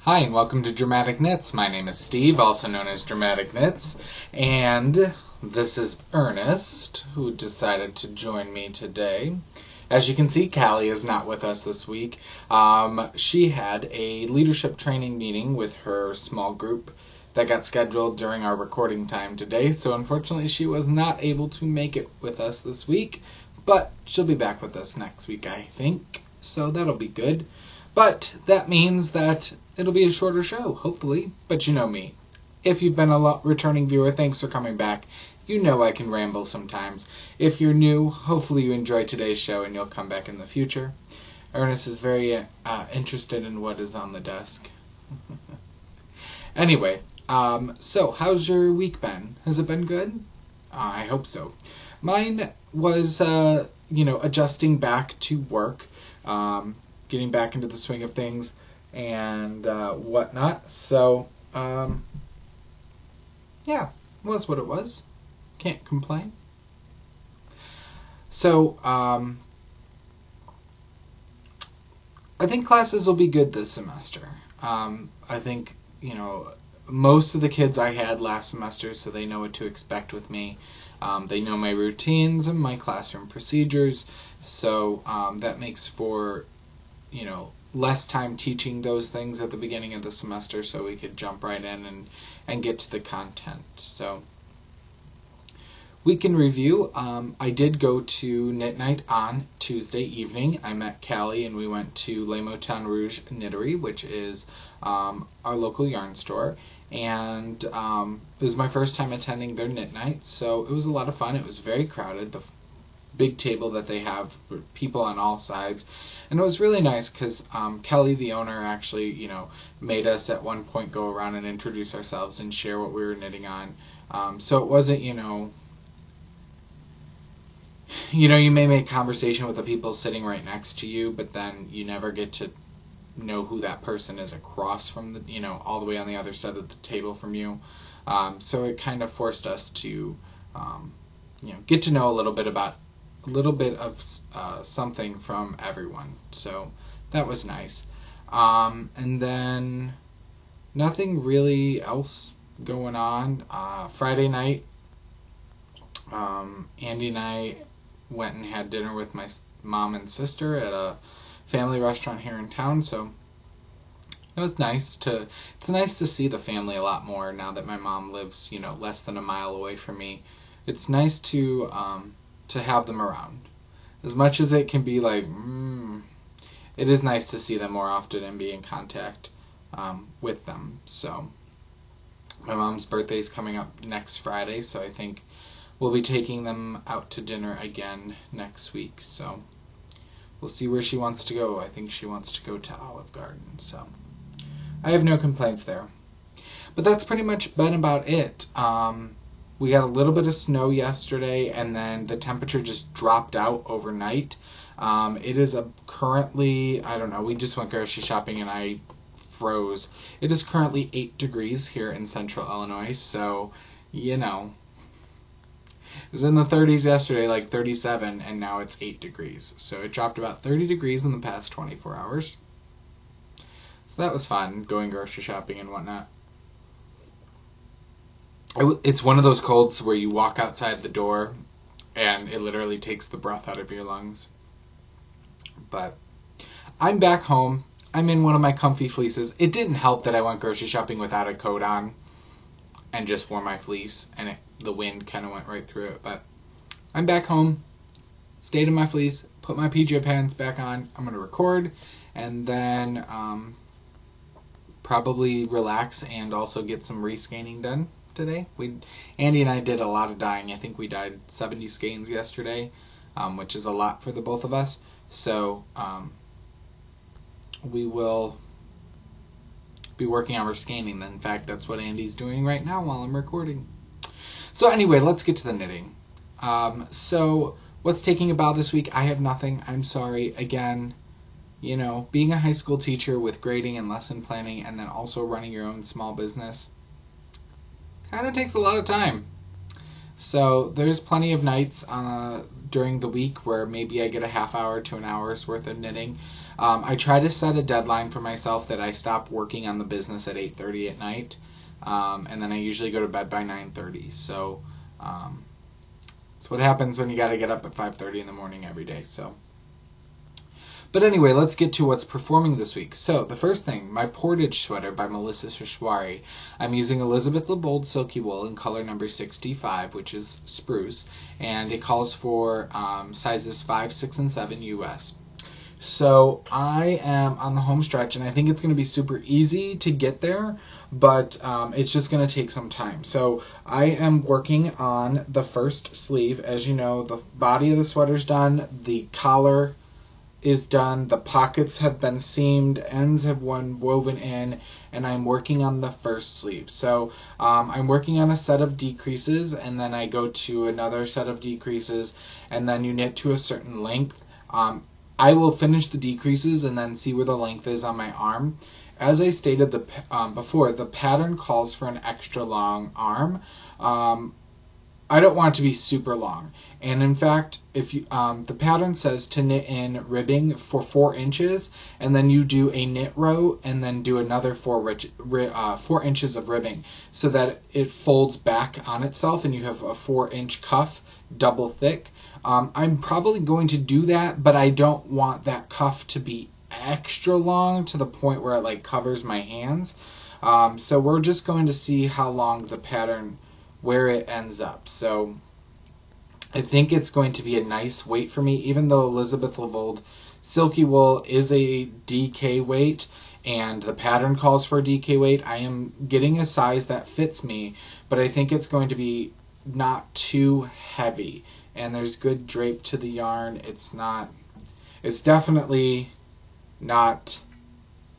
Hi, and welcome to Dramatic Knits. My name is Steve, also known as Dramatic Knits, and this is Ernest, who decided to join me today. As you can see, Callie is not with us this week. She had a leadership training meeting with her small group that got scheduled during our recording time today, so unfortunately she was not able to make it with us this week, but she'll be back with us next week, I think, so that'll be good. But that means that it'll be a shorter show, hopefully. But you know me. If you've been a returning viewer, thanks for coming back. You know I can ramble sometimes. If you're new, hopefully you enjoyed today's show and you'll come back in the future. Ernest is very interested in what is on the desk. Anyway, so how's your week been? Has it been good? I hope so. Mine was, adjusting back to work. Getting back into the swing of things and whatnot. So, yeah, was what it was. Can't complain. So, I think classes will be good this semester. I think, most of the kids I had last semester, so they know what to expect with me. They know my routines and my classroom procedures, so that makes for less time teaching those things at the beginning of the semester so we could jump right in and get to the content. So, we can review. I did go to Knit Night on Tuesday evening. I met Callie and we went to Les Moutons Rouge Knittery, which is our local yarn store. And it was my first time attending their Knit Night, so it was a lot of fun. It was very crowded. The big table that they have, people on all sides, and it was really nice because Kelly, the owner, actually made us at one point go around and introduce ourselves and share what we were knitting on. So it wasn't you may make conversation with the people sitting right next to you, but then you never get to know who that person is across from the all the way on the other side of the table from you. So it kind of forced us to get to know a little bit of something from everyone, so that was nice. And then nothing really else going on. Friday night, Andy and I went and had dinner with my mom and sister at a family restaurant here in town, so it was nice to see the family a lot more now that my mom lives less than a mile away from me. It's nice to have them around. As much as it can be like, it is nice to see them more often and be in contact with them. So, my mom's birthday is coming up next Friday, so I think we'll be taking them out to dinner again next week. So, we'll see where she wants to go. I think she wants to go to Olive Garden, so I have no complaints there. But that's pretty much been about it. We got a little bit of snow yesterday, and then the temperature just dropped out overnight. It is currently, I don't know, we just went grocery shopping and I froze. It is currently 8 degrees here in central Illinois, so, it was in the 30s yesterday, like 37, and now it's 8 degrees. So it dropped about 30 degrees in the past 24 hours. So that was fun, going grocery shopping and whatnot. It's one of those colds where you walk outside the door and it literally takes the breath out of your lungs. But I'm back home. I'm in one of my comfy fleeces. It didn't help that I went grocery shopping without a coat on and just wore my fleece, and the wind kind of went right through it. But I'm back home, stayed in my fleece, put my PJ pants back on. I'm going to record and then probably relax and also get some rescanning done today. Andy and I did a lot of dyeing. I think we dyed 70 skeins yesterday, which is a lot for the both of us. So we will be working on rescanning. In fact, that's what Andy's doing right now while I'm recording. So anyway, let's get to the knitting. So what's taking a bow this week? I have nothing. I'm sorry. Again, being a high school teacher with grading and lesson planning and then also running your own small business kind of takes a lot of time. So there's plenty of nights during the week where maybe I get a half hour to an hour's worth of knitting. I try to set a deadline for myself that I stop working on the business at 8:30 at night, and then I usually go to bed by 9:30. So it's what happens when you got to get up at 5:30 in the morning every day. But anyway, let's get to what's performing this week. So, the first thing, my Portage sweater by Melissa Shishwari. I'm using Elizabeth Lebold Silky Wool in color number 65, which is spruce, and it calls for sizes 5, 6, and 7 US. So, I am on the home stretch, and I think it's going to be super easy to get there, but it's just going to take some time. So, I am working on the first sleeve. As you know, the body of the sweater's done, the collar is done, the pockets have been seamed, ends have been woven in, and I'm working on the first sleeve. So I'm working on a set of decreases, and then I go to another set of decreases, and then you knit to a certain length. I will finish the decreases and then see where the length is on my arm. As I stated before, the pattern calls for an extra long arm. I don't want it to be super long, and in fact, if you the pattern says to knit in ribbing for 4 inches, and then you do a knit row, and then do another 4 inches of ribbing, so that it folds back on itself, and you have a 4-inch cuff, double thick. I'm probably going to do that, but I don't want that cuff to be extra long to the point where it like covers my hands. So we're just going to see how long the pattern, where it ends up. So I think it's going to be a nice weight for me, even though Elizabeth Lebold Silky Wool is a DK weight and the pattern calls for a DK weight. I am getting a size that fits me, but I think it's going to be not too heavy, and there's good drape to the yarn. It's definitely not,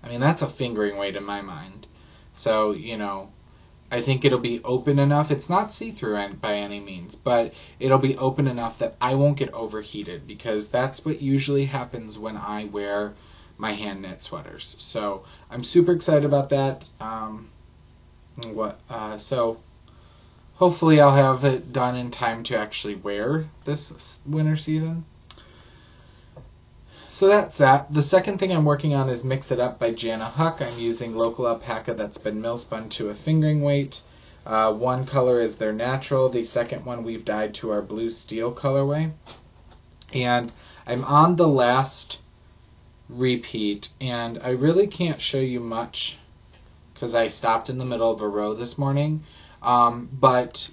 I mean, that's a fingering weight in my mind. So, I think it'll be open enough. It's not see-through by any means, but it'll be open enough that I won't get overheated, because that's what usually happens when I wear my hand knit sweaters. So I'm super excited about that. So hopefully I'll have it done in time to actually wear this winter season. So that's that. The second thing I'm working on is Mix It Up by Jana Huck. I'm using local alpaca that's been mill spun to a fingering weight. One color is their natural. The second one we've dyed to our blue steel colorway. And I'm on the last repeat, and I really can't show you much because I stopped in the middle of a row this morning. But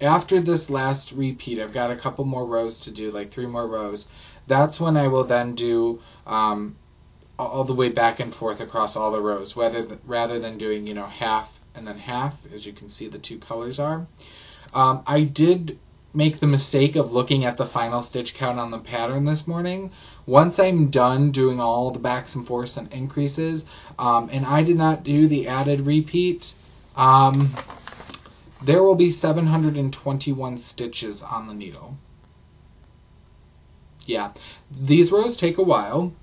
after this last repeat, I've got a couple more rows to do, like 3 more rows. That's when I will then do all the way back and forth across all the rows, rather than doing half and then half, as you can see the 2 colors are. I did make the mistake of looking at the final stitch count on the pattern this morning. Once I'm done doing all the backs and forths and increases, and I did not do the added repeat, there will be 721 stitches on the needle. Yeah, these rows take a while.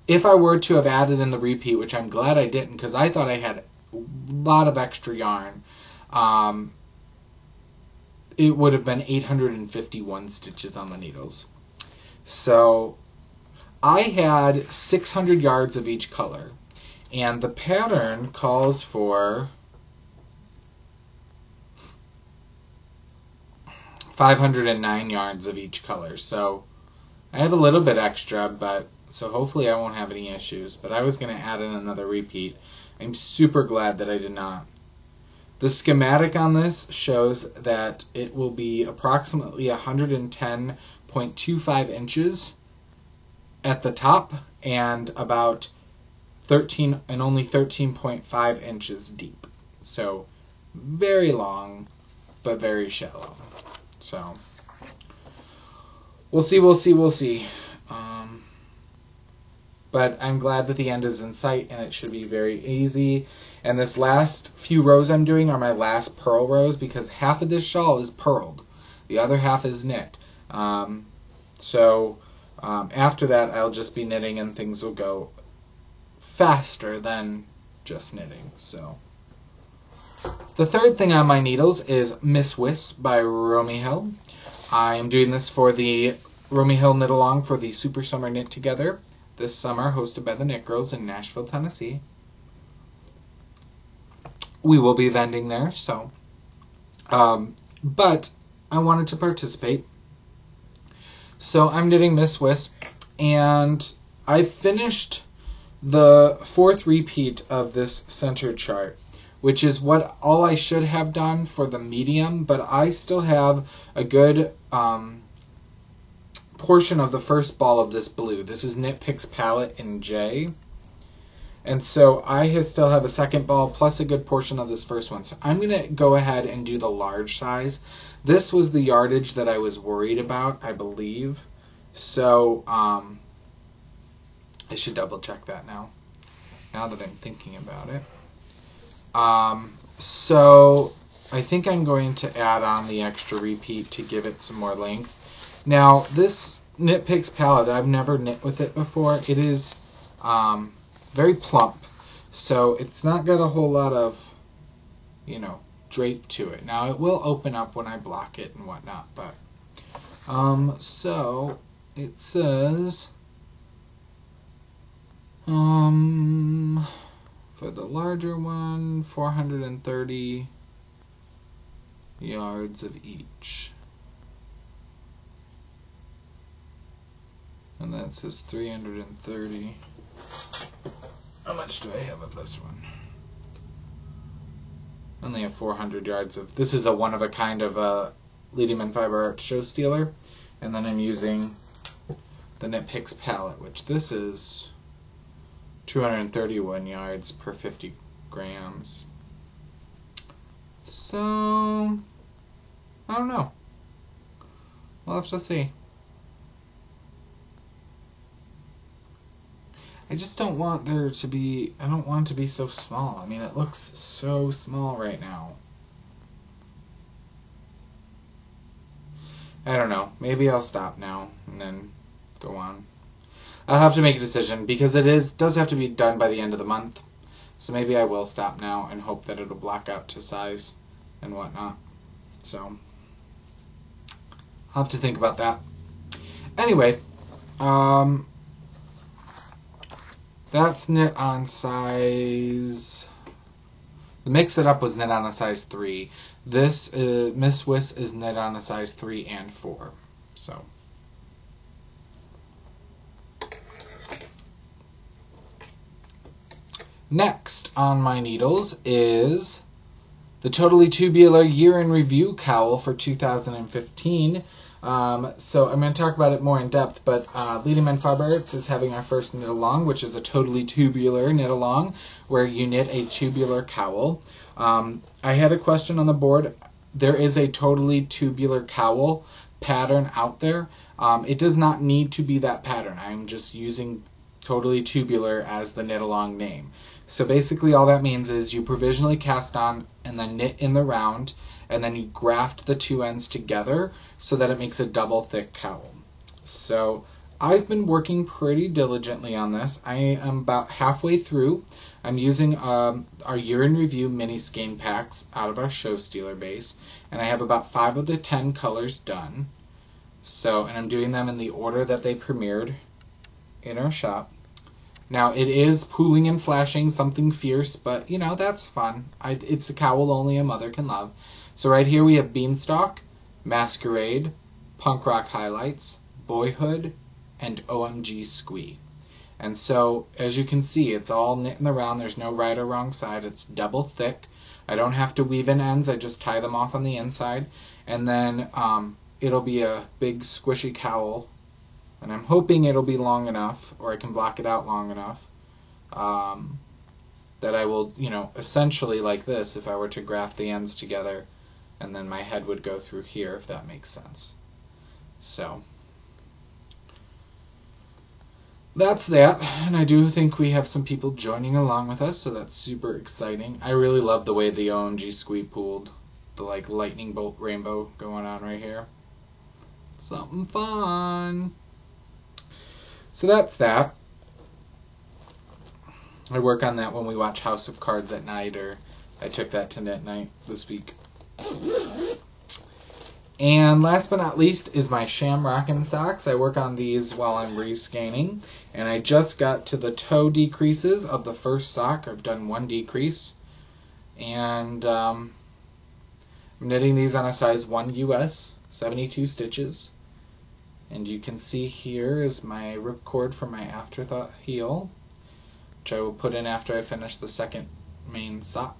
If I were to have added in the repeat, which I'm glad I didn't, because I thought I had a lot of extra yarn, it would have been 851 stitches on the needles. So I had 600 yards of each color, and the pattern calls for 509 yards of each color. So I have a little bit extra, but so hopefully I won't have any issues. But I was going to add in another repeat. I'm super glad that I did not. The schematic on this shows that it will be approximately 110.25 inches at the top and about 13 and only 13.5 inches deep. So very long, but very shallow. So we'll see. But I'm glad that the end is in sight, and it should be very easy. And this last few rows I'm doing are my last purl rows, because half of this shawl is purled. The other half is knit. After that, I'll just be knitting, and things will go faster than just knitting. So The third thing on my needles is Miss Wiss by Romy Hill. I am doing this for the Romy Hill Knit Along for the Super Summer Knit Together this summer, hosted by the Knit Girls in Nashville, Tennessee. We will be vending there, so. But I wanted to participate. So I'm knitting Miss Wiss, and I finished the fourth repeat of this center chart, which is what all I should have done for the medium, but I still have a good portion of the first ball of this blue. This is Knit Picks palette in J. And so I still have a second ball plus a good portion of this first one. So I'm going to go ahead and do the large size. This was the yardage that I was worried about, I believe. So I should double check that now that I'm thinking about it. So I think I'm going to add on the extra repeat to give it some more length. Now, this Knit Picks palette, I've never knit with it before. It is very plump, so it's not got a whole lot of, drape to it. Now, it will open up when I block it and whatnot, but, so it says, for the larger one, 430 yards of each. And that says 330. How much do I have of this one? Only have 400 yards of. This is a one of a kind of a Lediman Fiber Arts show stealer. And then I'm using the Knit Picks palette, which this is 231 yards per 50 grams. So, I don't know. We'll have to see. I just don't want there to be, I don't want it to be so small. I mean, it looks so small right now. I don't know. Maybe I'll stop now and then go on. I'll have to make a decision because it does have to be done by the end of the month. So maybe I will stop now and hope that it'll block out to size and whatnot. So I'll have to think about that. Anyway, that's knit on size. The Mix It Up was knit on a size 3. This Miss Wiss is knit on a size 3 and 4. So. Next on my needles is the Totally Tubular Year in Review cowl for 2015. So I'm going to talk about it more in depth, but Lediman Fiber Arts is having our first knit along, which is a totally tubular knit along, where you knit a tubular cowl. I had a question on the board. There is a totally tubular cowl pattern out there. It does not need to be that pattern. I'm just using totally tubular as the knit along name. So basically all that means is you provisionally cast on and then knit in the round, and then you graft the two ends together so that it makes a double thick cowl. So I've been working pretty diligently on this. I am about halfway through. I'm using our Year in Review mini skein packs out of our Show Stealer base, and I have about 5 of the 10 colors done. So, and I'm doing them in the order that they premiered in our shop. Now, it is pooling and flashing, something fierce, but, that's fun. It's a cowl only a mother can love. So right here we have Beanstalk, Masquerade, Punk Rock Highlights, Boyhood, and OMG Squee. And so, as you can see, it's all knit in the round. There's no right or wrong side. It's double thick. I don't have to weave in ends. I just tie them off on the inside. And then it'll be a big squishy cowl. And I'm hoping it'll be long enough, or I can block it out long enough, that I will, essentially like this, if I were to graft the ends together, and then my head would go through here, if that makes sense. So, that's that, and I do think we have some people joining along with us, so that's super exciting. I really love the way the OMG Squee pooled, the lightning bolt rainbow going on right here. Something fun. So that's that. I work on that when we watch House of Cards at night or I took that to knit night this week. And last but not least is my Shamrockin' socks. I work on these while I'm rescanning. And I just got to the toe decreases of the first sock. I've done one decrease. And I'm knitting these on a size 1 US, 72 stitches. And you can see here is my ripcord for my afterthought heel, which I will put in after I finish the second main sock.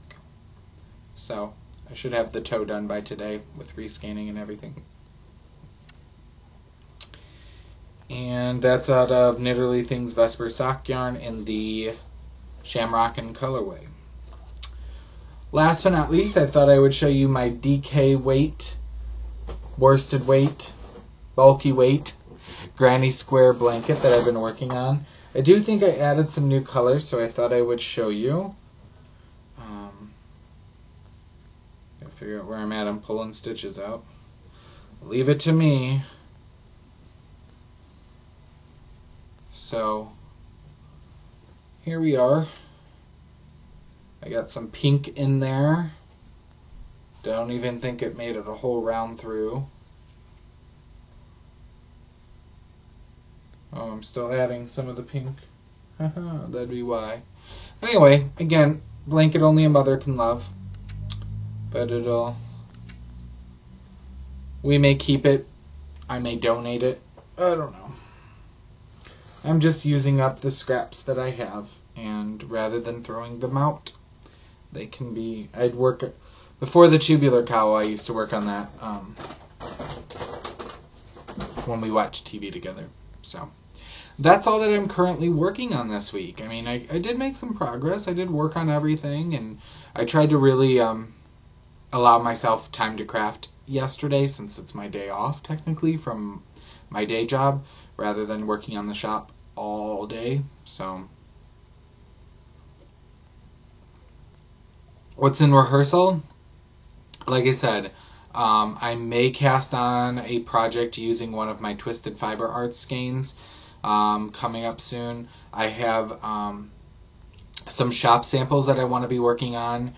So I should have the toe done by today with rescanning and everything. And that's out of Knitterly Things Vesper sock yarn in the Shamrockin' colorway. Last but not least, I thought I would show you my DK weight, worsted weight, bulky weight, granny square blanket that I've been working on. I do think I added some new colors, so I thought I would show you. Gotta figure out where I'm at. I'm pulling stitches out. Leave it to me. So here we are. I got some pink in there. Don't even think it made it a whole round through. Oh, I'm still adding some of the pink. Haha, that'd be why. Anyway, again, blanket only a mother can love. But we may keep it. I may donate it. I don't know. I'm just using up the scraps that I have. And rather than throwing them out, they can be... Before the tubular cowl, I used to work on that when we watched TV together. So that's all that I'm currently working on this week. I mean, I did make some progress. I did work on everything, and I tried to really allow myself time to craft yesterday, since it's my day off, technically, from my day job, rather than working on the shop all day. So what's in rehearsal? Like I said, I may cast on a project using one of my Twisted Fiber Arts skeins coming up soon. I have some shop samples that I want to be working on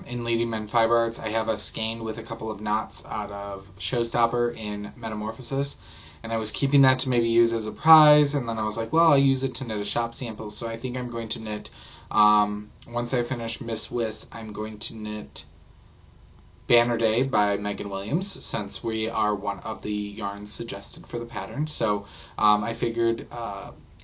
in Leading Men Fiber Arts. I have a skein with a couple of knots out of Showstopper in Metamorphosis, and I was keeping that to maybe use as a prize, and then I was like, well, I'll use it to knit a shop sample. So I think I'm going to knit, once I finish Miss Wiss, I'm going to knit Banner Day by Megan Williams, since we are one of the yarns suggested for the pattern. So I figured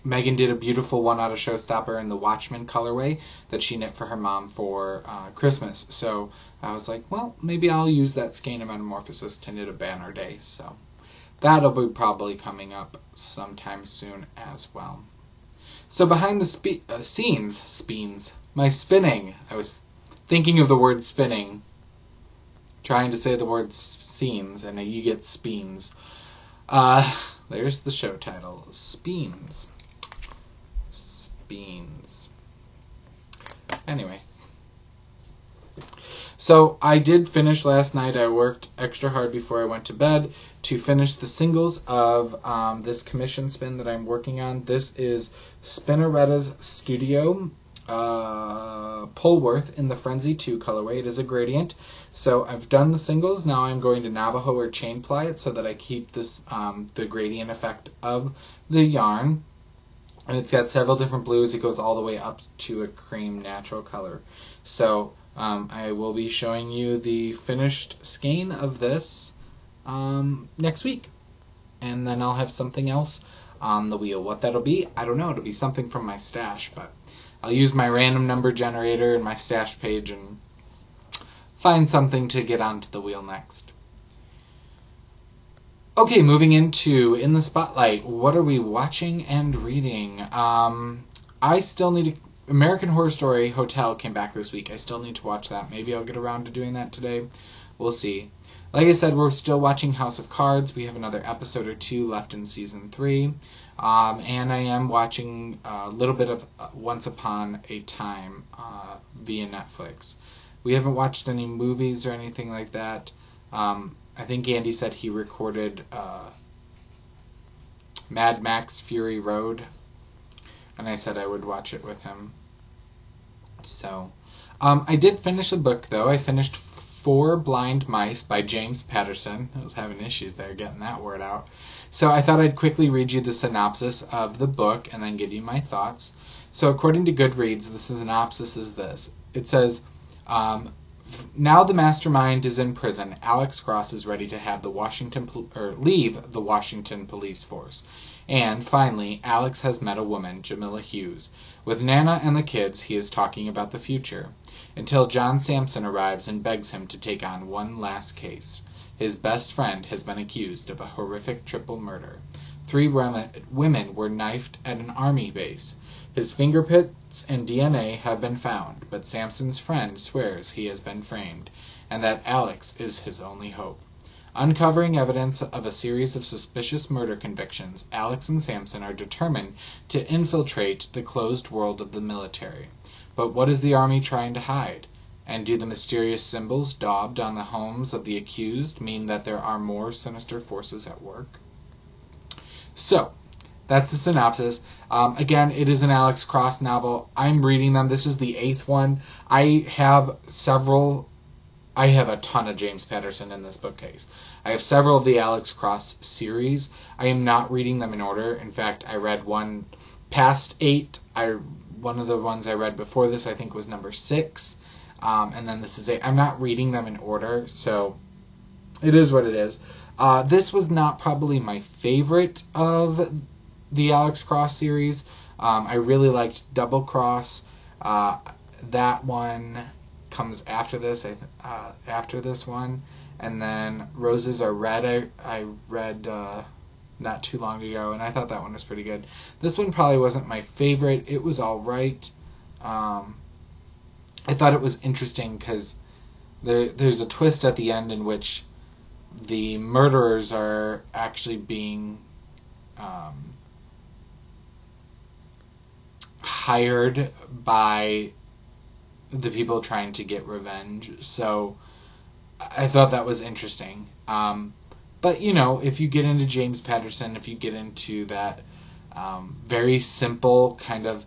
Megan did a beautiful one out of Showstopper in the Watchman colorway that she knit for her mom for Christmas. So I was like, well, maybe I'll use that skein of Metamorphosis to knit a Banner Day. So that'll be probably coming up sometime soon as well. So behind the scenes, my spinning. I was thinking of the word spinning, trying to say the word scenes, and you get speens. There's the show title, Speens. Speens. Anyway. So I did finish last night. I worked extra hard before I went to bed to finish the singles of this commission spin that I'm working on. This is Spinneretta's Studio Polworth in the Frenzy 2 colorway. It is a gradient. So I've done the singles. Now I'm going to Navajo or chain ply it so that I keep this the gradient effect of the yarn. And it's got several different blues. It goes all the way up to a cream natural color. So I will be showing you the finished skein of this next week. And then I'll have something else on the wheel. What that'll be, I don't know. It'll be something from my stash, but I'll use my random number generator and my stash page and find something to get onto the wheel next. Okay, moving into In the Spotlight. What are we watching and reading? I still need to... American Horror Story Hotel came back this week. I still need to watch that. Maybe I'll get around to doing that today. We'll see. Like I said, we're still watching House of Cards. We have another episode or 2 left in Season 3. And I am watching a little bit of Once Upon a Time via Netflix. We haven't watched any movies or anything like that. I think Andy said he recorded Mad Max Fury Road, and I said I would watch it with him. So I did finish a book, though. I finished Four Blind Mice by James Patterson. I was having issues there getting that word out. So I thought I'd quickly read you the synopsis of the book and then give you my thoughts. So according to Goodreads, the synopsis is this. It says, now the mastermind is in prison. Alex Cross is ready to have leave the Washington police force. And finally, Alex has met a woman, Jamila Hughes. With Nana and the kids, he is talking about the future. Until John Sampson arrives and begs him to take on one last case. His best friend has been accused of a horrific triple murder. 3 women were knifed at an army base. His fingerprints and DNA have been found, but Sampson's friend swears he has been framed, and that Alex is his only hope. Uncovering evidence of a series of suspicious murder convictions, Alex and Sampson are determined to infiltrate the closed world of the military. But what is the army trying to hide? And do the mysterious symbols daubed on the homes of the accused mean that there are more sinister forces at work? So, that's the synopsis. Again, it is an Alex Cross novel. I'm reading them. This is the 8th one. I have a ton of James Patterson in this bookcase. I have several of the Alex Cross series. I am not reading them in order. In fact, I read one past 8. One of the ones I read before this, I think, was number 6. And then this is 8. I'm not reading them in order, so it is what it is. This was not probably my favorite of the Alex Cross series. I really liked Double Cross. That one comes after this, after this one. And then Roses Are Red, I read not too long ago, and I thought that one was pretty good. This one probably wasn't my favorite. It was all right. I thought it was interesting because there's a twist at the end in which the murderers are actually being hired by the people trying to get revenge. So I thought that was interesting. But, if you get into James Patterson, if you get into that very simple kind of,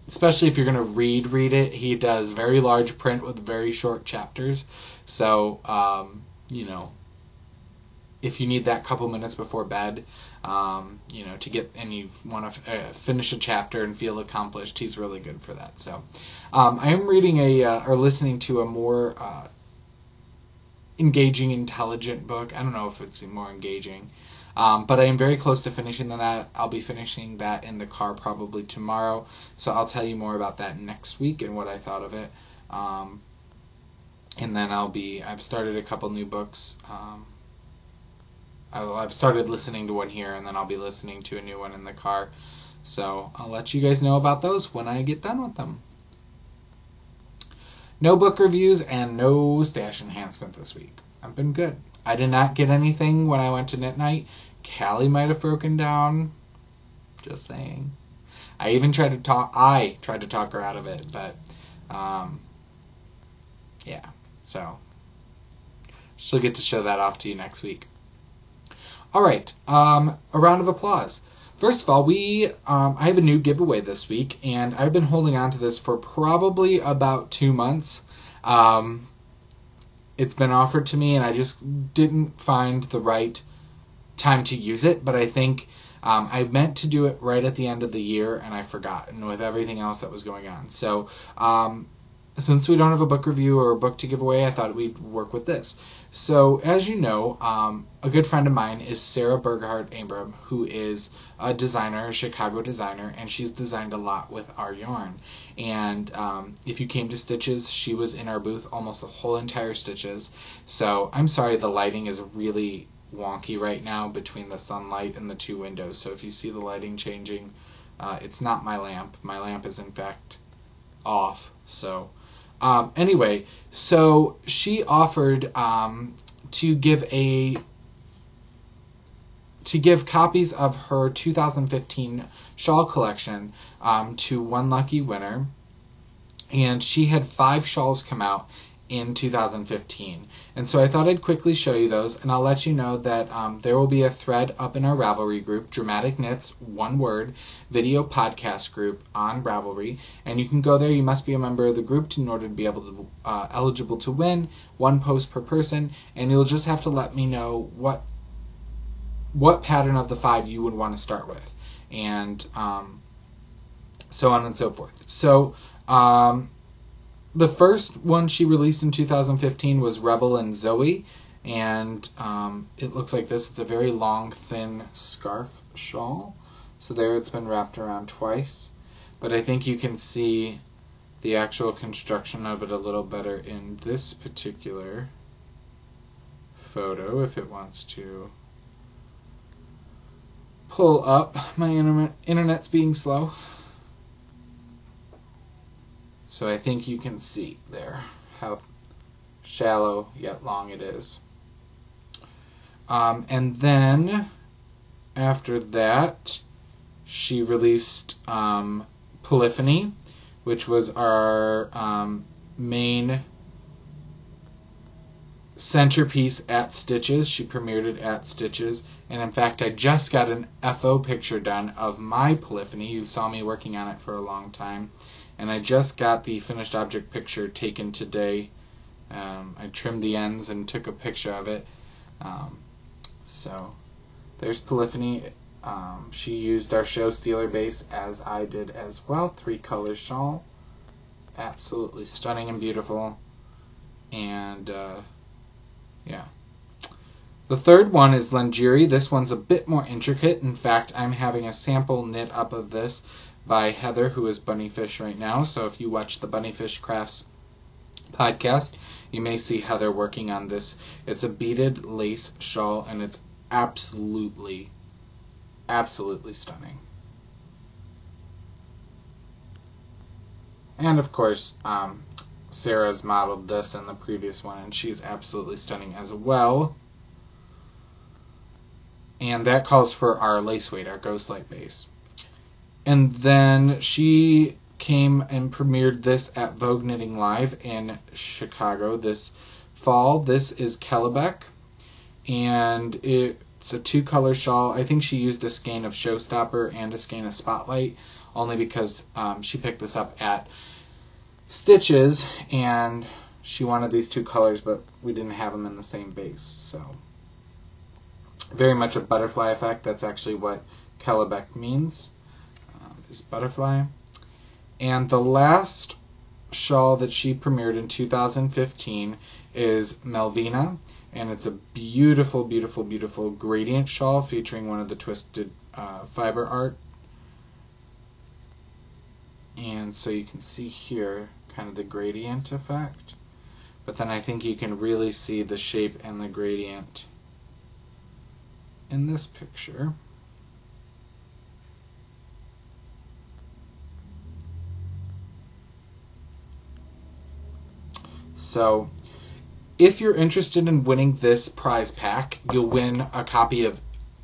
especially if you're going to read it, he does very large print with very short chapters. So, if you need that couple minutes before bed, to get, and you want to finish a chapter and feel accomplished, he's really good for that. So, I am reading or listening to a more engaging, intelligent book. I don't know if it's more engaging, but I am very close to finishing that. I'll be finishing that in the car probably tomorrow, so I'll tell you more about that next week and what I thought of it. And then I've started a couple new books. I've started listening to one here, and then I'll be listening to a new one in the car. So I'll let you guys know about those when I get done with them. No book reviews and no stash enhancement this week. I've been good. I did not get anything when I went to Knit Night. Callie might have broken down. Just saying. I tried to talk her out of it, but yeah. So she'll get to show that off to you next week. All right. A round of applause. First of all, I have a new giveaway this week, and I've been holding on to this for probably about 2 months. It's been offered to me, and I just didn't find the right time to use it, but I think I meant to do it right at the end of the year, and I forgot, and with everything else that was going on. So, since we don't have a book review or a book to give away, I thought we'd work with this. So, as you know, a good friend of mine is Sarah Berghardt Abram, who is a designer, a Chicago designer, and she's designed a lot with our yarn. And if you came to Stitches, she was in our booth almost the whole entire Stitches. So, I'm sorry the lighting is really wonky right now between the sunlight and the 2 windows. So, if you see the lighting changing, it's not my lamp. My lamp is, in fact, off. So, anyway, so she offered to give copies of her 2015 shawl collection to one lucky winner, and she had 5 shawls come out, in 2015. And so I thought I'd quickly show you those, and I'll let you know that there will be a thread up in our Ravelry group, Dramatic Knits, one word, video podcast group on Ravelry, and you can go there. You must be a member of the group in order to be able to eligible to win, one post per person, and you'll just have to let me know what pattern of the 5 you would want to start with, and so on and so forth. So the first one she released in 2015 was Rebel and Zoe, and it looks like this. It's a very long, thin scarf shawl. So there it's been wrapped around twice. But I think you can see the actual construction of it a little better in this particular photo if it wants to pull up. My internet's being slow. So I think you can see there how shallow yet long it is. And then after that, she released Polyphony, which was our main centerpiece at Stitches. She premiered it at Stitches. And in fact, I just got an FO picture done of my Polyphony. You saw me working on it for a long time. And I just got the finished object picture taken today. I trimmed the ends and took a picture of it. So there's Polyphony. She used our show stealer base as I did as well. 3-color shawl. Absolutely stunning and beautiful. And yeah. The third one is Lengiri. This one's a bit more intricate. In fact, I'm having a sample knit up of this by Heather, who is Bunnyfish right now. So if you watch the Bunnyfish Crafts podcast, you may see Heather working on this. It's a beaded lace shawl, and it's absolutely stunning. And of course, Sarah's modeled this in the previous one, and she's absolutely stunning as well. And that calls for our lace weight, our Ghostlight base. And then she came and premiered this at Vogue Knitting Live in Chicago this fall. This is Kellebec, and it's a 2-color shawl. I think she used a skein of Showstopper and a skein of Spotlight, only because she picked this up at Stitches, and she wanted these 2 colors, but we didn't have them in the same base. So very much a butterfly effect. That's actually what Kellebec means. Is butterfly. And the last shawl that she premiered in 2015 is Melvina, and it's a beautiful, beautiful, beautiful gradient shawl featuring one of the twisted fiber art. And so you can see here kind of the gradient effect, but then I think you can really see the shape and the gradient in this picture. So if you're interested in winning this prize pack, you'll win a copy of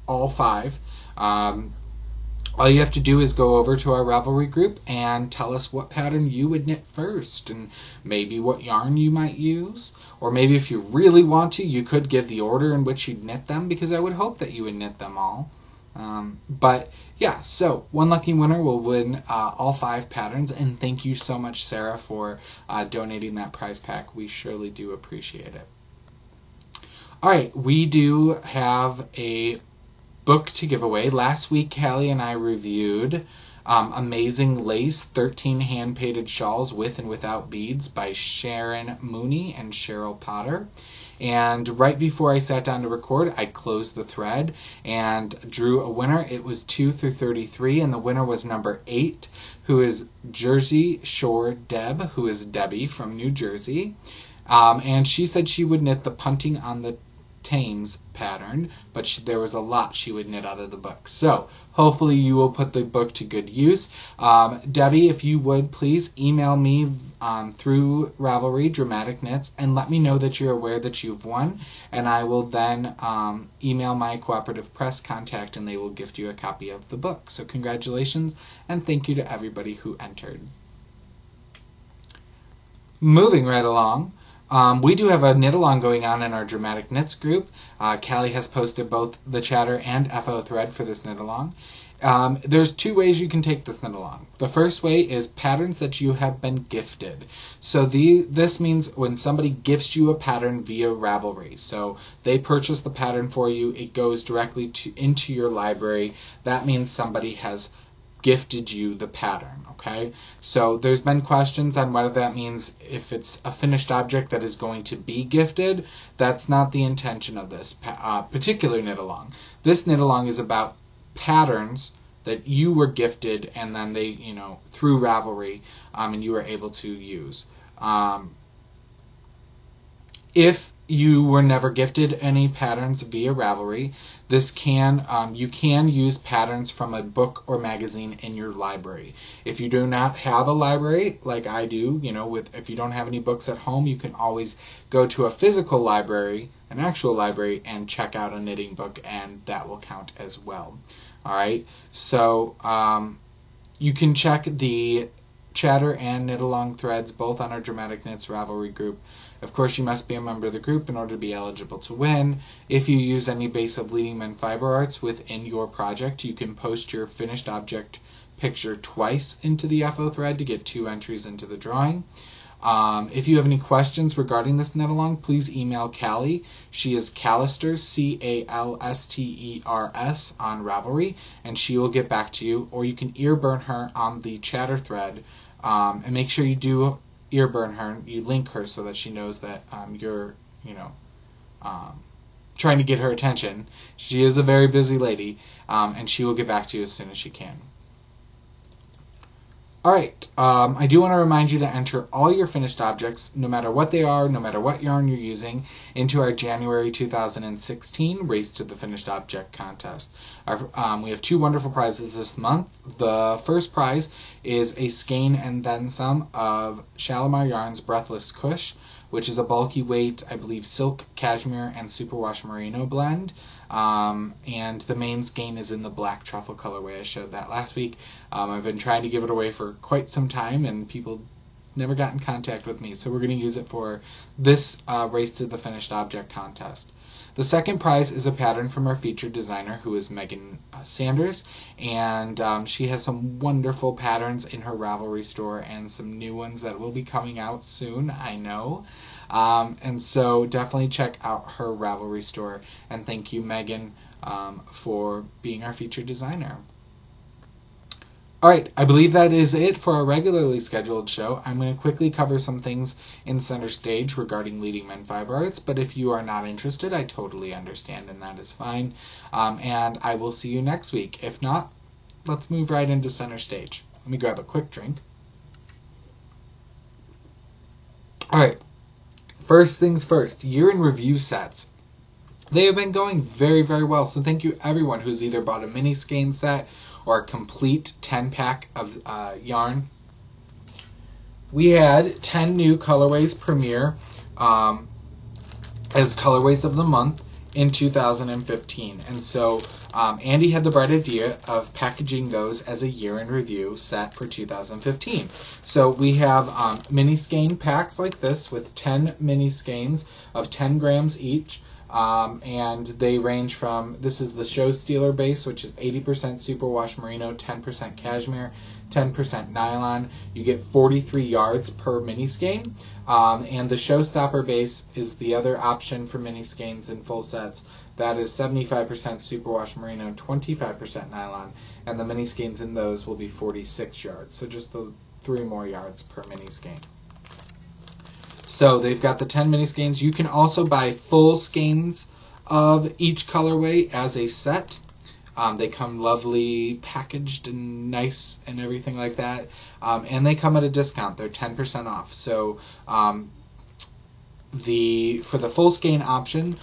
all 5. All you have to do is go over to our Ravelry group and tell us what pattern you would knit first, and maybe what yarn you might use. Or maybe if you really want to, you could give the order in which you'd knit them, because I would hope that you would knit them all. But yeah, so one lucky winner will win all 5 patterns, and thank you so much, Sarah, for donating that prize pack. We surely do appreciate it. Alright, we do have a book to give away. Last week, Callie and I reviewed Amazing Lace, 13 hand-painted shawls with and without beads by Sharon Mooney and Cheryl Potter. And right before I sat down to record, I closed the thread and drew a winner. It was 2 through 33, and the winner was number 8, who is Jersey Shore Deb, who is Debbie from New Jersey. And she said she would knit the Punting on the Thames pattern, but there was a lot she would knit out of the book. So hopefully you will put the book to good use. Debbie, if you would, please email me through Ravelry, Dramatic Knits, and let me know that you're aware that you've won, and I will then email my Cooperative Press contact, and they will gift you a copy of the book. So congratulations, and thank you to everybody who entered. Moving right along, We do have a knit along going on in our Dramatic Knits group. Callie has posted both the chatter and FO thread for this knit along. There's two ways you can take this knit along. The first way is patterns that you have been gifted. So this means when somebody gifts you a pattern via Ravelry. So they purchase the pattern for you, it goes directly into your library. That means somebody has gifted you the pattern, okay? So there's been questions on whether that means if it's a finished object that is going to be gifted. That's not the intention of this particular knit along. This knit along is about patterns that you were gifted and then they, through Ravelry, and you were able to use. If you were never gifted any patterns via Ravelry, you can use patterns from a book or magazine in your library. If you do not have a library like I do, if you don't have any books at home, you can always go to a physical library, an actual library, and check out a knitting book, and that will count as well. All right, so you can check the chatter and knit along threads both on our Dramatic Knits Ravelry group. Of course, you must be a member of the group in order to be eligible to win. If you use any base of Leading Men Fiber Arts within your project, you can post your finished object picture twice into the FO thread to get 2 entries into the drawing. If you have any questions regarding this knit along, please email Callie. She is Calisters, Calsters on Ravelry, and she will get back to you. Or you can ear burn her on the chatter thread, and make sure you do ear burn her. You link her so that she knows that you're, trying to get her attention. She is a very busy lady, and she will get back to you as soon as she can. Alright, I do want to remind you to enter all your finished objects, no matter what they are, no matter what yarn you're using, into our January 2016 Race to the Finished Object contest. We have 2 wonderful prizes this month. The first prize is a skein and then some of Shalimar Yarns Breathless Kush, which is a bulky weight, I believe, silk, cashmere, and superwash merino blend. And the main skein is in the black truffle colorway. I showed that last week. I've been trying to give it away for quite some time, and people never got in contact with me, so we're going to use it for this Race to the Finished Object contest. The second prize is a pattern from our featured designer, who is Megan Sanders, and she has some wonderful patterns in her Ravelry store and some new ones that will be coming out soon, I know. And so definitely check out her Ravelry store, and thank you, Megan, for being our featured designer. Alright, I believe that is it for our regularly scheduled show. I'm going to quickly cover some things in Center Stage regarding Leading Men Fiber Arts, but if you are not interested, I totally understand, and that is fine. And I will see you next week. If not, let's move right into Center Stage. Let me grab a quick drink. Alright, first things first, year in review sets. They have been going very, very well, so thank you everyone who's either bought a mini skein set or a complete 10-pack of yarn. We had 10 new colorways premiere as colorways of the month in 2015. And so Andy had the bright idea of packaging those as a year in review set for 2015. So we have mini skein packs like this with 10 mini skeins of 10 grams each. And they range from, this is the Show Stealer base, which is 80% superwash merino, 10% cashmere, 10% nylon. You get 43 yards per mini skein. And the Showstopper base is the other option for mini skeins in full sets. That is 75% superwash merino, 25% nylon, and the mini skeins in those will be 46 yards. So just the 3 more yards per mini skein. So they've got the 10 mini skeins. You can also buy full skeins of each colorway as a set. They come lovely packaged and nice and everything like that. And they come at a discount. They're 10% off. So for the full skein option,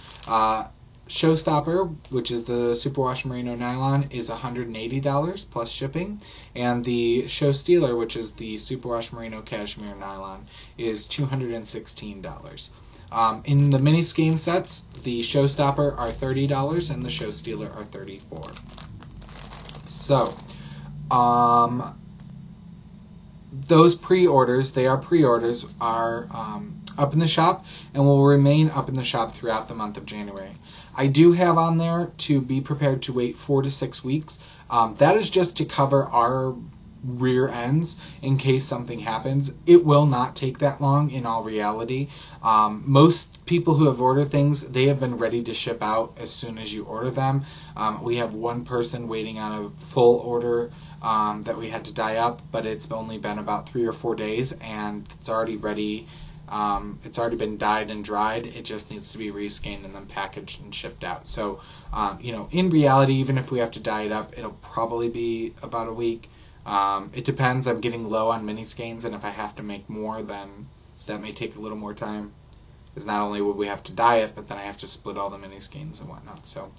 Showstopper, which is the superwash merino nylon, is $180 plus shipping, and the Show Stealer, which is the superwash merino cashmere nylon, is $216. In the mini skein sets, the Showstopper are $30 and the Show Stealer are $34. So, those pre-orders, they are pre-orders, are up in the shop and will remain up in the shop throughout the month of January. I do have on there to be prepared to wait 4 to 6 weeks. That is just to cover our rear ends in case something happens. It will not take that long in all reality. Most people who have ordered things, they have been ready to ship out as soon as you order them. We have one person waiting on a full order that we had to dye up, but it's only been about 3 or 4 days and it's already ready. It's already been dyed and dried. It just needs to be rescanned and then packaged and shipped out. So, in reality, even if we have to dye it up, it'll probably be about a week. It depends. I'm getting low on mini skeins, and if I have to make more, then that may take a little more time. Because not only would we have to dye it, but then I have to split all the mini skeins and whatnot. So,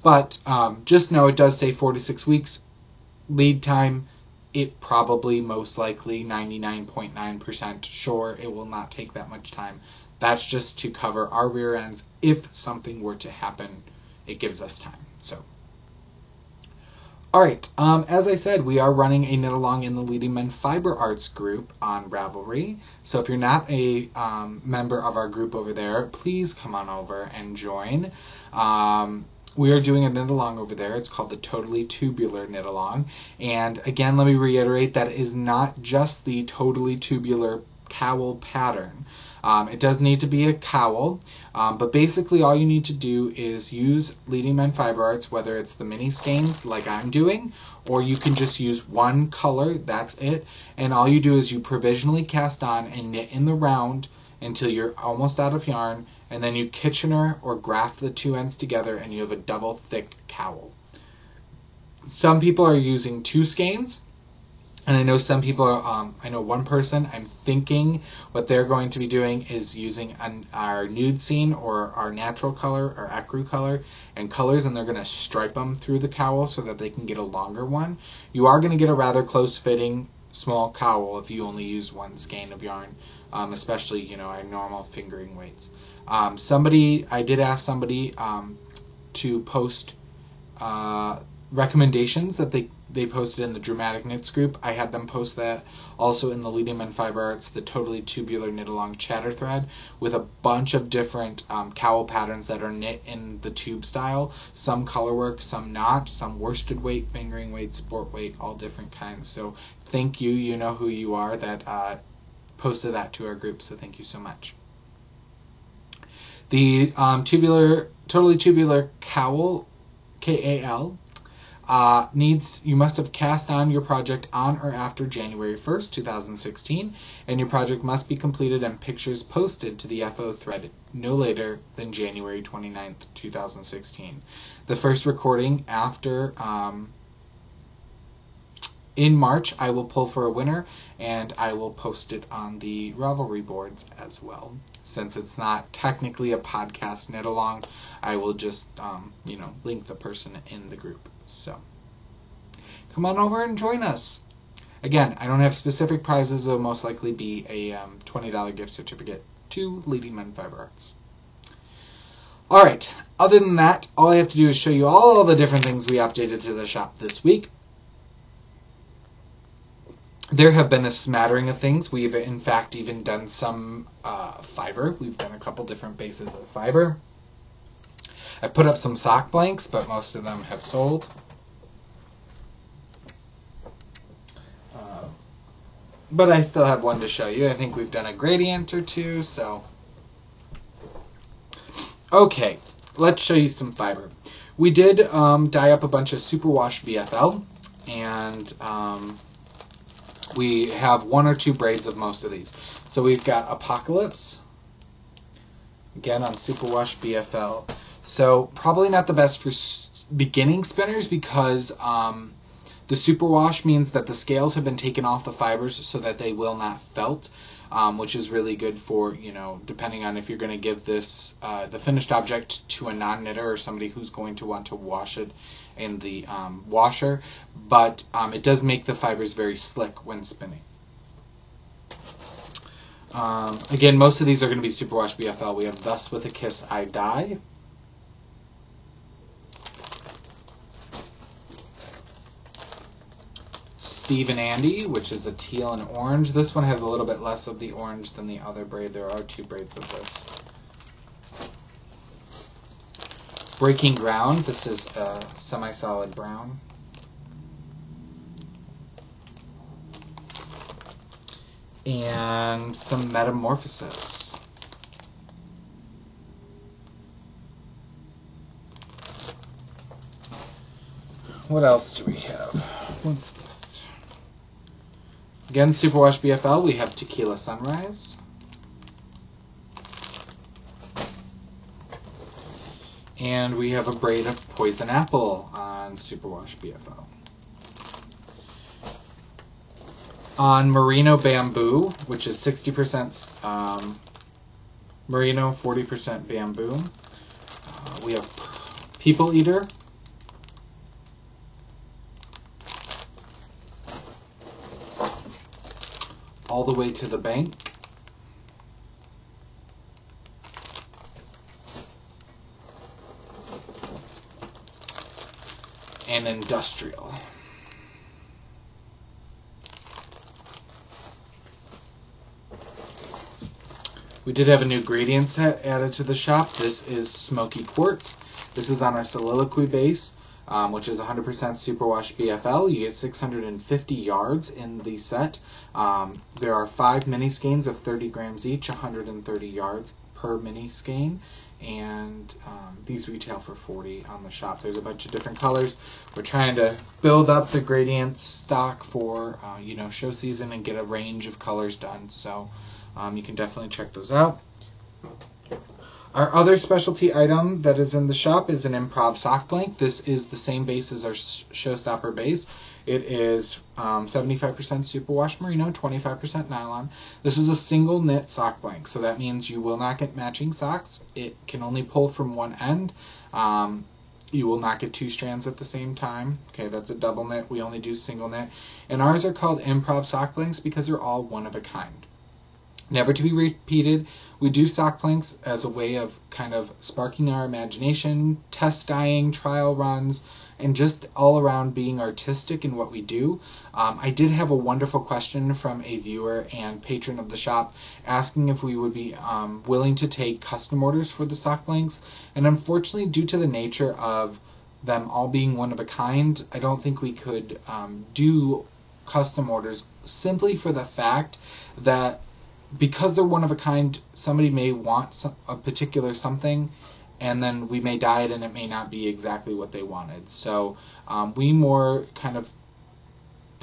but just know it does say 4 to 6 weeks lead time. It probably, most likely, 99.9% sure it will not take that much time. That's just to cover our rear ends. If something were to happen, it gives us time. So. Alright, as I said, we are running a knit along in the Leading Men Fiber Arts group on Ravelry. So if you're not a member of our group over there, please come on over and join. We are doing a knit along over there. It's called the Totally Tubular Knit Along. And again, let me reiterate, that is not just the Totally Tubular cowl pattern. It does need to be a cowl, but basically all you need to do is use Leading Men Fiber Arts, whether it's the mini skeins like I'm doing, or you can just use one color, that's it, and all you do is you provisionally cast on and knit in the round until you're almost out of yarn, and then you Kitchener or graft the two ends together and you have a double thick cowl. Some people are using 2 skeins. And I know some people are, I know one person, I'm thinking what they're going to be doing is using our nude scene or our natural color or ecru color and colors, and they're going to stripe them through the cowl so that they can get a longer one. You are going to get a rather close fitting small cowl if you only use 1 skein of yarn, especially, our normal fingering weights. I did ask somebody to post recommendations that they posted in the Dramatic Knits group. I had them post that also in the Leading Men Fiber Arts, the Totally Tubular Knit Along chatter thread, with a bunch of different cowl patterns that are knit in the tube style. Some colorwork, some not, some worsted weight, fingering weight, sport weight, all different kinds. So thank you, you know who you are, that posted that to our group, so thank you so much. The Totally Tubular Cowl, KAL, you must have cast on your project on or after January 1st, 2016, and your project must be completed and pictures posted to the FO thread no later than January 29th, 2016. The first recording after, in March, I will pull for a winner, and I will post it on the Ravelry boards as well. Since it's not technically a podcast knit along, I will just, link the person in the group. So, come on over and join us. Again, I don't have specific prizes. It'll most likely be a $20 gift certificate to Leading Men Fiber Arts. Alright, other than that, all I have to do is show you all the different things we updated to the shop this week. There have been a smattering of things. We've, in fact, even done some fiber. We've done a couple different bases of fiber. I've put up some sock blanks, but most of them have sold. But I still have one to show you. I think we've done a gradient or two, so. Okay, let's show you some fiber. We did dye up a bunch of superwash BFL, and we have 1 or 2 braids of most of these. So we've got Apocalypse, again on superwash BFL. So probably not the best for beginning spinners because the superwash means that the scales have been taken off the fibers so that they will not felt, which is really good for, depending on if you're going to give this, the finished object to a non-knitter or somebody who's going to want to wash it in the washer. But it does make the fibers very slick when spinning. Again, most of these are going to be superwash BFL. We have Thus With a Kiss I Die. Steve and Andy, which is a teal and orange. This one has a little bit less of the orange than the other braid. There are 2 braids of this. Breaking Ground. This is a semi-solid brown. And some Metamorphosis. What else do we have? What's this? Again, Superwash BFL, we have Tequila Sunrise. And we have a braid of Poison Apple on Superwash BFL. On Merino Bamboo, which is 60% Merino, 40% Bamboo, we have People Eater. All the Way to the Bank. And Industrial. We did have a new gradient set added to the shop. This is Smoky Quartz. This is on our Soliloquy base, which is 100% Superwash BFL. You get 650 yards in the set. There are 5 mini skeins of 30 grams each, 130 yards per mini skein, and these retail for $40 on the shop. There's a bunch of different colors. We're trying to build up the gradient stock for show season and get a range of colors done. So you can definitely check those out. Our other specialty item that is in the shop is an Improv sock blank. This is the same base as our Showstopper base. It is 75% Superwash Merino, 25% nylon. This is a single knit sock blank, so that means you will not get matching socks. It can only pull from one end. You will not get 2 strands at the same time. Okay, that's a double knit. We only do single knit. And ours are called Improv sock blanks because they're all one of a kind. Never to be repeated. We do sock blanks as a way of kind of sparking our imagination, test dyeing, trial runs, and just all around being artistic in what we do. I did have a wonderful question from a viewer and patron of the shop asking if we would be willing to take custom orders for the sock blanks. And unfortunately, due to the nature of them all being one of a kind, I don't think we could do custom orders simply for the fact that because they're one of a kind, somebody may want a particular something, and then we may dye it and it may not be exactly what they wanted. So we more kind of,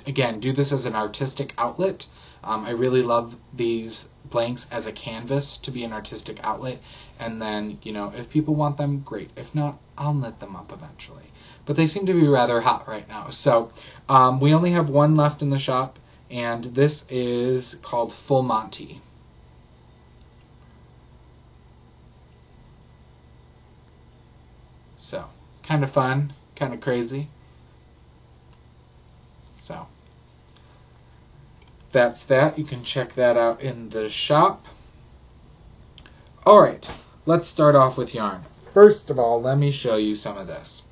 again, do this as an artistic outlet. I really love these blanks as a canvas to be an artistic outlet. And then, if people want them, great. If not, I'll knit them up eventually. But they seem to be rather hot right now. So we only have one left in the shop, and this is called Full Monty. So, kind of fun, kind of crazy. So, that's that. You can check that out in the shop. Alright, let's start off with yarn. First of all, let me show you some of this.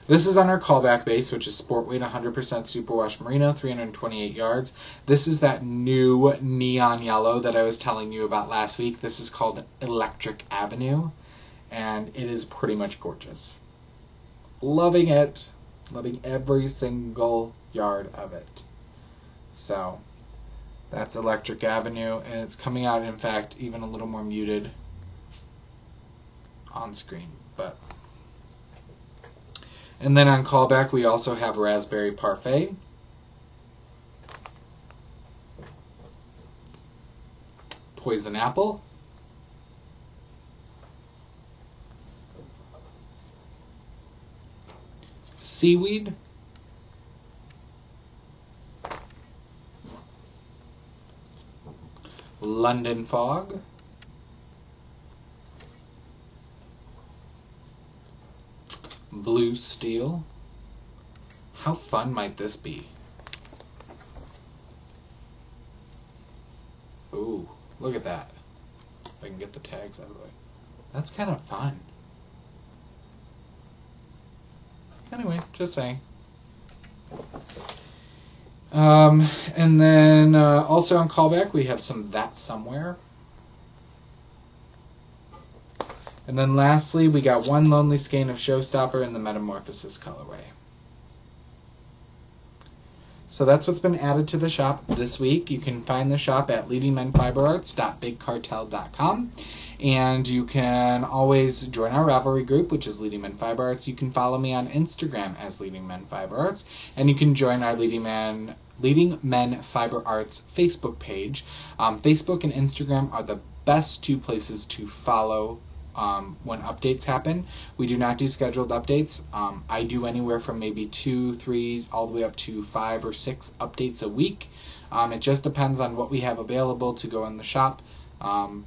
This is on our callback base, which is Sport Weight 100% Superwash Merino, 328 yards. This is that new neon yellow that I was telling you about last week. This is called Electric Avenue, and it is pretty much gorgeous. Loving it. Loving every single yard of it. So, that's Electric Avenue, and it's coming out, in fact, even a little more muted on screen. And then on callback, we also have Raspberry Parfait. Poison Apple. Seaweed. London Fog. Blue Steel. How fun might this be? Ooh, look at that. If I can get the tags out of the way. That's kind of fun. Anyway, just saying. And then also on callback, we have some That Somewhere. And then lastly, we got one Lonely Skein of Showstopper in the Metamorphosis colorway. So that's what's been added to the shop this week. You can find the shop at leadingmenfiberarts.bigcartel.com. And you can always join our Ravelry group, which is Leading Men Fiber Arts. You can follow me on Instagram as Leading Men Fiber Arts. And you can join our Leading Men Fiber Arts Facebook page. Facebook and Instagram are the best two places to follow when updates happen. We do not do scheduled updates. I do anywhere from maybe 2, 3, all the way up to 5 or 6 updates a week. It just depends on what we have available to go in the shop, how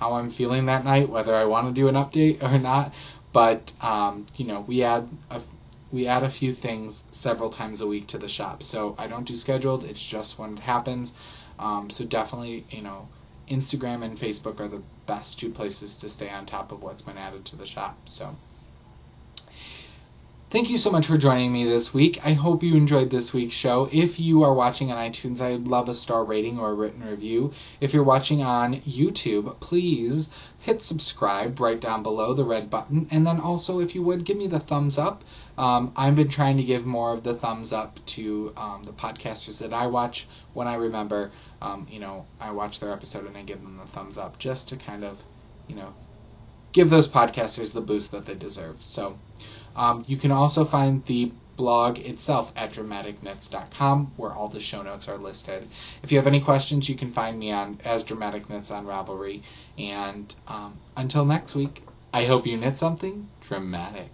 I'm feeling that night, whether I want to do an update or not. But we add a few things several times a week to the shop. So I don't do scheduled. It's just when it happens. So definitely, Instagram and Facebook are the best two places to stay on top of what's been added to the shop. So thank you so much for joining me this week. I hope you enjoyed this week's show. If you are watching on iTunes, I'd love a star rating or a written review. If you're watching on YouTube, please hit subscribe right down below, the red button. And then also, if you would, give me the thumbs up. I've been trying to give more of the thumbs up to the podcasters that I watch when I remember. I watch their episode and I give them the thumbs up just to kind of, give those podcasters the boost that they deserve. So you can also find the blog itself at dramaticknits.com, where all the show notes are listed. If you have any questions, you can find me as Dramatic Knits on Ravelry. And until next week, I hope you knit something dramatic.